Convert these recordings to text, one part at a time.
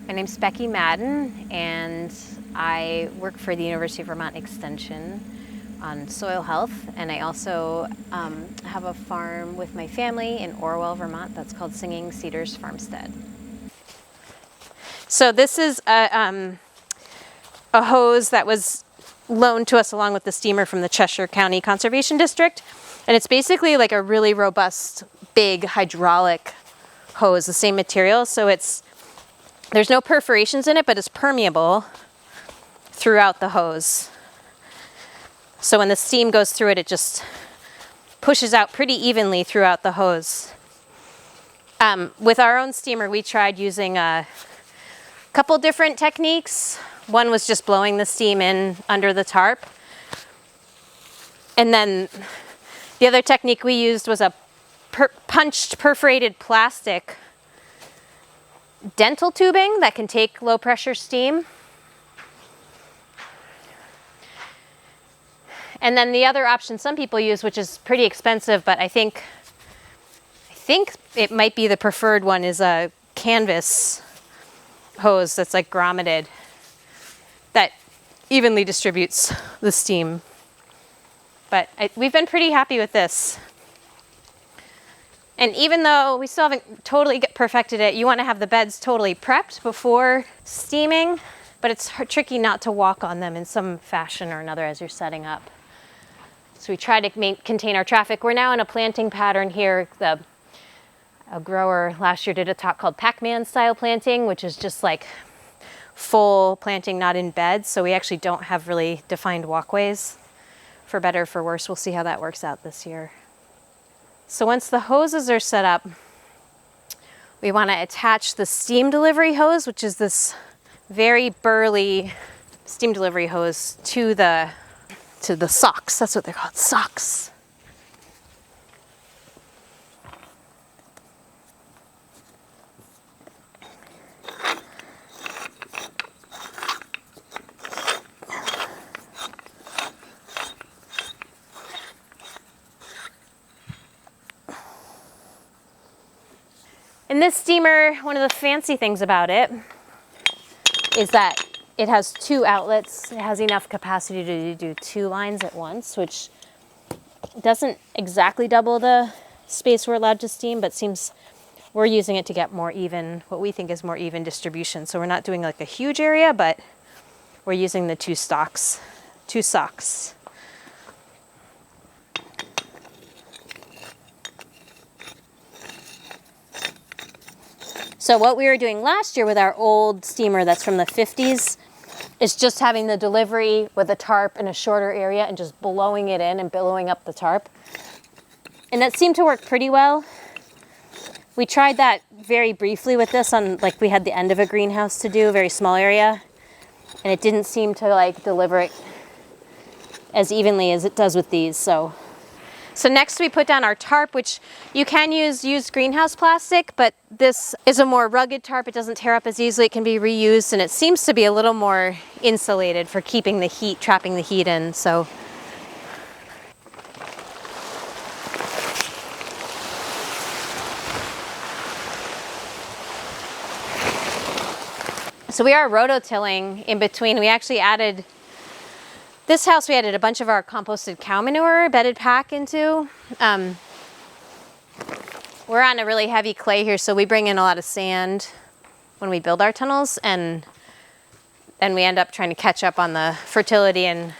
My name's Becky Maden, and I work for the University of Vermont Extension on soil health, and I also have a farm with my family in Orwell, Vermont, that's called Singing Cedars Farmstead. So this is a hose that was loaned to us along with the steamer from the Cheshire County Conservation District, and it's basically like a really robust, big hydraulic hose, the same material, so there's no perforations in it, but it's permeable throughout the hose. So when the steam goes through it, it just pushes out pretty evenly throughout the hose. With our own steamer, we tried using a couple different techniques. One was just blowing the steam in under the tarp. And then the other technique we used was a punched perforated plastic dental tubing that can take low pressure steam. And then the other option some people use, which is pretty expensive, but I think it might be the preferred one, is a canvas hose that's like grommeted that evenly distributes the steam. But we've been pretty happy with this. And even though we still haven't totally perfected it, you want to have the beds totally prepped before steaming, but it's tricky not to walk on them in some fashion or another as you're setting up. So we try to contain our traffic. We're now in a planting pattern here. A grower last year did a talk called Pac-Man style planting, which is just like full planting, not in beds. So we actually don't have really defined walkways. For better or for worse, we'll see how that works out this year. So once the hoses are set up, we want to attach the steam delivery hose, which is this very burly steam delivery hose, to the socks. That's what they're called, socks. And this steamer, one of the fancy things about it is that it has two outlets. It has enough capacity to do two lines at once, which doesn't exactly double the space we're allowed to steam, but we're using it to get more even, what we think is more even distribution. So we're not doing like a huge area, but we're using the two socks. So what we were doing last year with our old steamer that's from the 50s is just having the delivery with a tarp in a shorter area and just blowing it in and billowing up the tarp. And that seemed to work pretty well. We tried that very briefly with this like we had the end of a greenhouse to do, a very small area. And it didn't seem to like deliver it as evenly as it does with these. So next we put down our tarp, which you can use used greenhouse plastic, but this is a more rugged tarp. It doesn't tear up as easily. It can be reused, and it seems to be a little more insulated for keeping the heat, trapping the heat in. So we are rototilling in between. We actually added this house, we added a bunch of our composted cow manure bedded pack into. We're on a really heavy clay here, so we bring in a lot of sand when we build our tunnels, and then we end up trying to catch up on the fertility and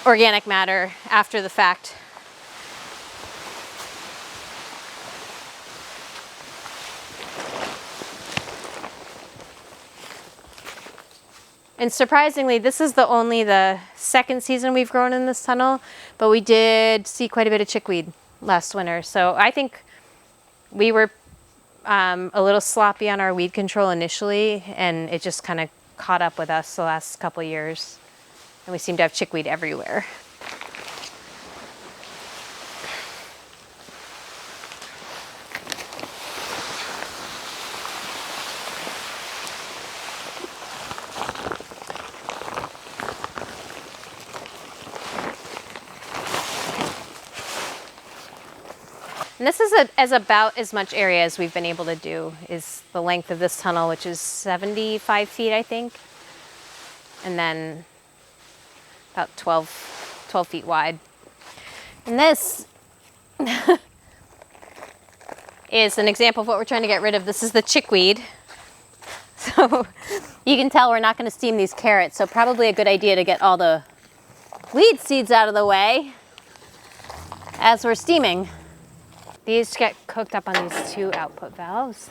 organic matter after the fact. And surprisingly, this is only the second season we've grown in this tunnel, but we did see quite a bit of chickweed last winter. So I think we were a little sloppy on our weed control initially, and it just kind of caught up with us the last couple of years. And we seem to have chickweed everywhere. And this is as about as much area as we've been able to do, is the length of this tunnel, which is 75 feet, I think. And then about 12 feet wide. And this is an example of what we're trying to get rid of. This is the chickweed. So you can tell we're not going to steam these carrots, so probably a good idea to get all the weed seeds out of the way as we're steaming. These get cooked up on these 2 output valves.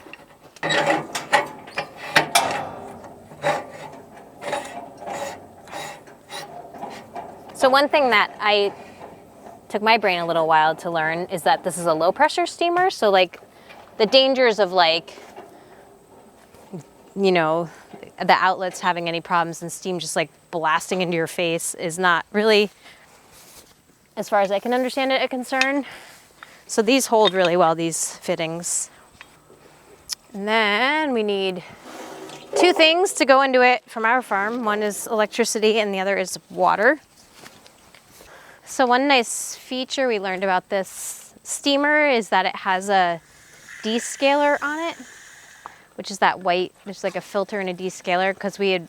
So one thing that I took my brain a little while to learn is that this is a low pressure steamer. So like the dangers of like, you know, the outlets having any problems and steam just like blasting into your face is not really, as far as I can understand it, a concern. So these hold really well, these fittings. And then we need 2 things to go into it from our farm. One is electricity and the other is water. So one nice feature we learned about this steamer is that it has a descaler on it, which is that white, there's like a filter and a descaler, because we had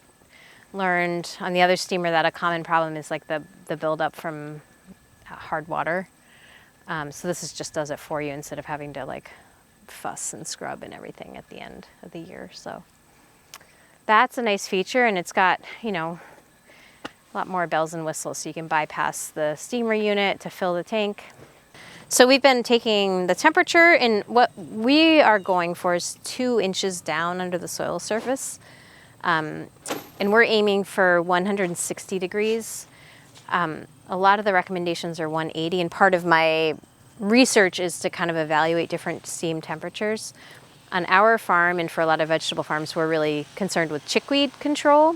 learned on the other steamer that a common problem is like the buildup from hard water. So this just does it for you instead of having to like fuss and scrub and everything at the end of the year. So that's a nice feature, and it's got, you know, a lot more bells and whistles, so you can bypass the steamer unit to fill the tank. So we've been taking the temperature, and what we are going for is 2 inches down under the soil surface. And we're aiming for 160 degrees. A lot of the recommendations are 180, and part of my research is to kind of evaluate different steam temperatures. On our farm, and for a lot of vegetable farms, we're really concerned with chickweed control.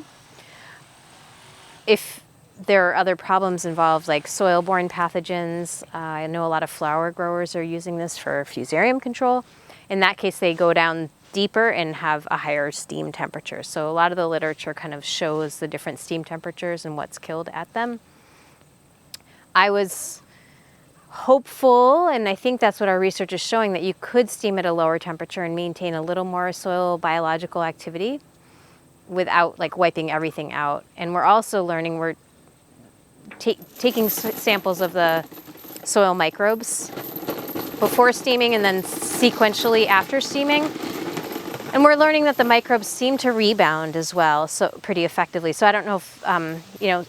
If there are other problems involved, like soil-borne pathogens, I know a lot of flower growers are using this for fusarium control. In that case, they go down deeper and have a higher steam temperature. So a lot of the literature kind of shows the different steam temperatures and what's killed at them. I was hopeful, and I think that's what our research is showing, that you could steam at a lower temperature and maintain a little more soil biological activity without like wiping everything out. And we're also learning, we're taking samples of the soil microbes before steaming and then sequentially after steaming. And we're learning that the microbes seem to rebound as well, so pretty effectively. So I don't know if, you know,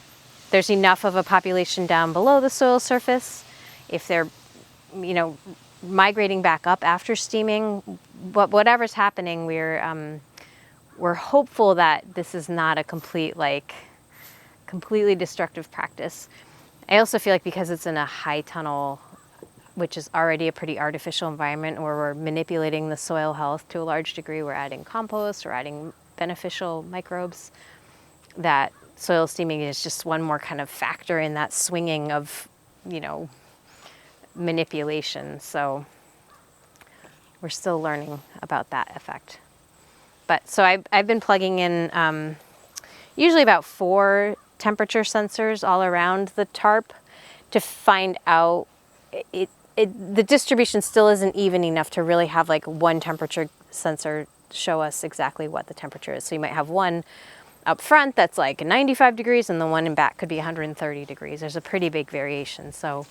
there's enough of a population down below the soil surface. If they're, you know, migrating back up after steaming, whatever's happening, we're hopeful that this is not a completely destructive practice. I also feel like because it's in a high tunnel, which is already a pretty artificial environment where we're manipulating the soil health to a large degree, we're adding compost, we're adding beneficial microbes, that soil steaming is just one more kind of factor in that swinging of, you know, manipulation. So we're still learning about that effect. But so I've been plugging in usually about 4 temperature sensors all around the tarp to find out the distribution still isn't even enough to really have like one temperature sensor show us exactly what the temperature is. So you might have one up front that's like 95 degrees and the one in back could be 130 degrees. There's a pretty big variation. So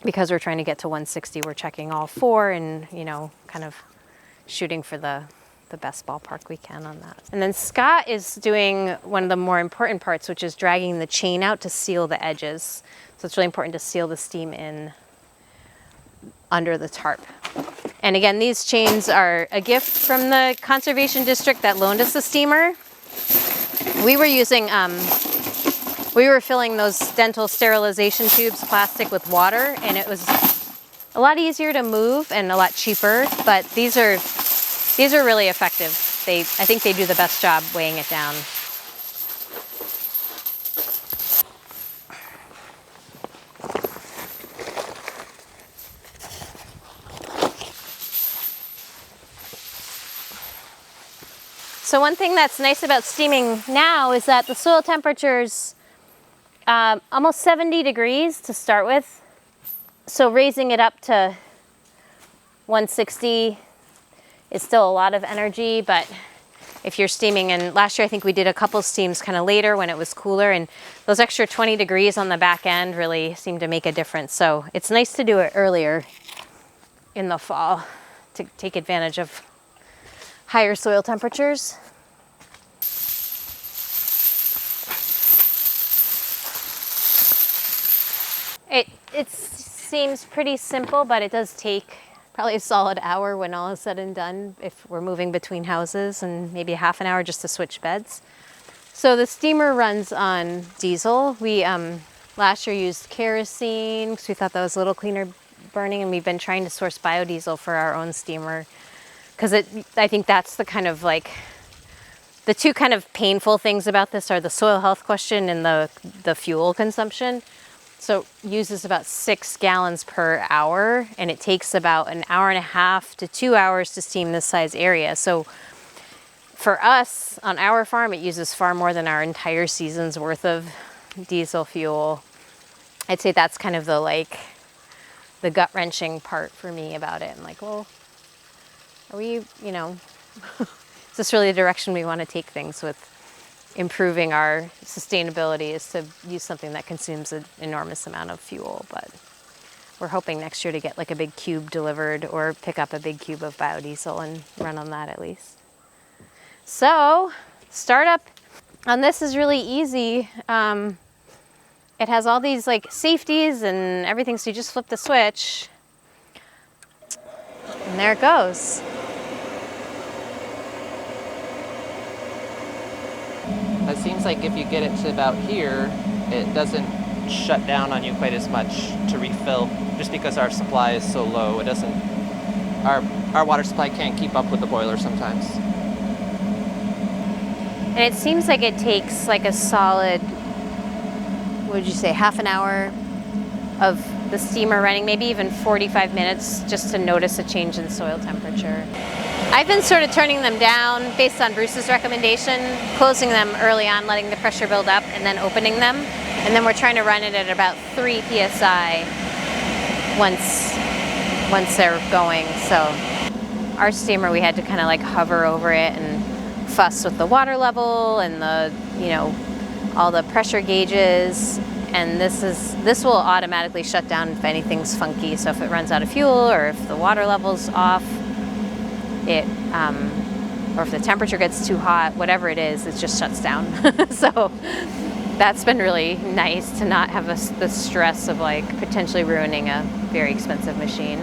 because we're trying to get to 160, we're checking all 4 and, you know, kind of shooting for the best ballpark we can on that. And then Scott is doing one of the more important parts, which is dragging the chain out to seal the edges. So it's really important to seal the steam in under the tarp. And again, these chains are a gift from the Conservation District that loaned us the steamer. We were filling those dental sterilization tubes, plastic, with water, and it was a lot easier to move and a lot cheaper, but these are really effective. I think they do the best job weighing it down. So one thing that's nice about steaming now is that the soil temperature's almost 70 degrees to start with. So raising it up to 160 is still a lot of energy, but if you're steaming, and last year I think we did a couple steams kind of later when it was cooler, and those extra 20 degrees on the back end really seem to make a difference. So it's nice to do it earlier in the fall to take advantage of higher soil temperatures. It seems pretty simple, but it does take probably a solid hour when all is said and done if we're moving between houses, and maybe a half an hour just to switch beds. So the steamer runs on diesel. We last year used kerosene because we thought that was a little cleaner burning, and we've been trying to source biodiesel for our own steamer because I think that's the kind of like the two kind of painful things about this are the soil health question and the fuel consumption. So it uses about 6 gallons per hour, and it takes about an hour and a half to 2 hours to steam this size area. So for us on our farm, it uses far more than our entire season's worth of diesel fuel. I'd say that's kind of the gut-wrenching part for me about it. I'm like, well, are we, is this really the direction we want to take things with improving our sustainability, is to use something that consumes an enormous amount of fuel? But we're hoping next year to get like a big cube delivered or pick up a big cube of biodiesel and run on that at least. So startup on this is really easy. It has all these like safeties and everything, so you just flip the switch and there it goes. It seems like if you get it to about here, it doesn't shut down on you quite as much to refill, just because our supply is so low. It doesn't, our water supply can't keep up with the boiler sometimes. And it seems like it takes like a solid, what would you say, half an hour of the steamer running, maybe even 45 minutes just to notice a change in soil temperature. I've been sort of turning them down based on Bruce's recommendation, closing them early on, letting the pressure build up, and then opening them. And then we're trying to run it at about 3 psi once they're going. So our steamer, we had to kind of like hover over it and fuss with the water level and the, all the pressure gauges. And this will automatically shut down if anything's funky. So if it runs out of fuel or if the water level's off, or if the temperature gets too hot, whatever it just shuts down. So that's been really nice to not have the stress of like potentially ruining a very expensive machine.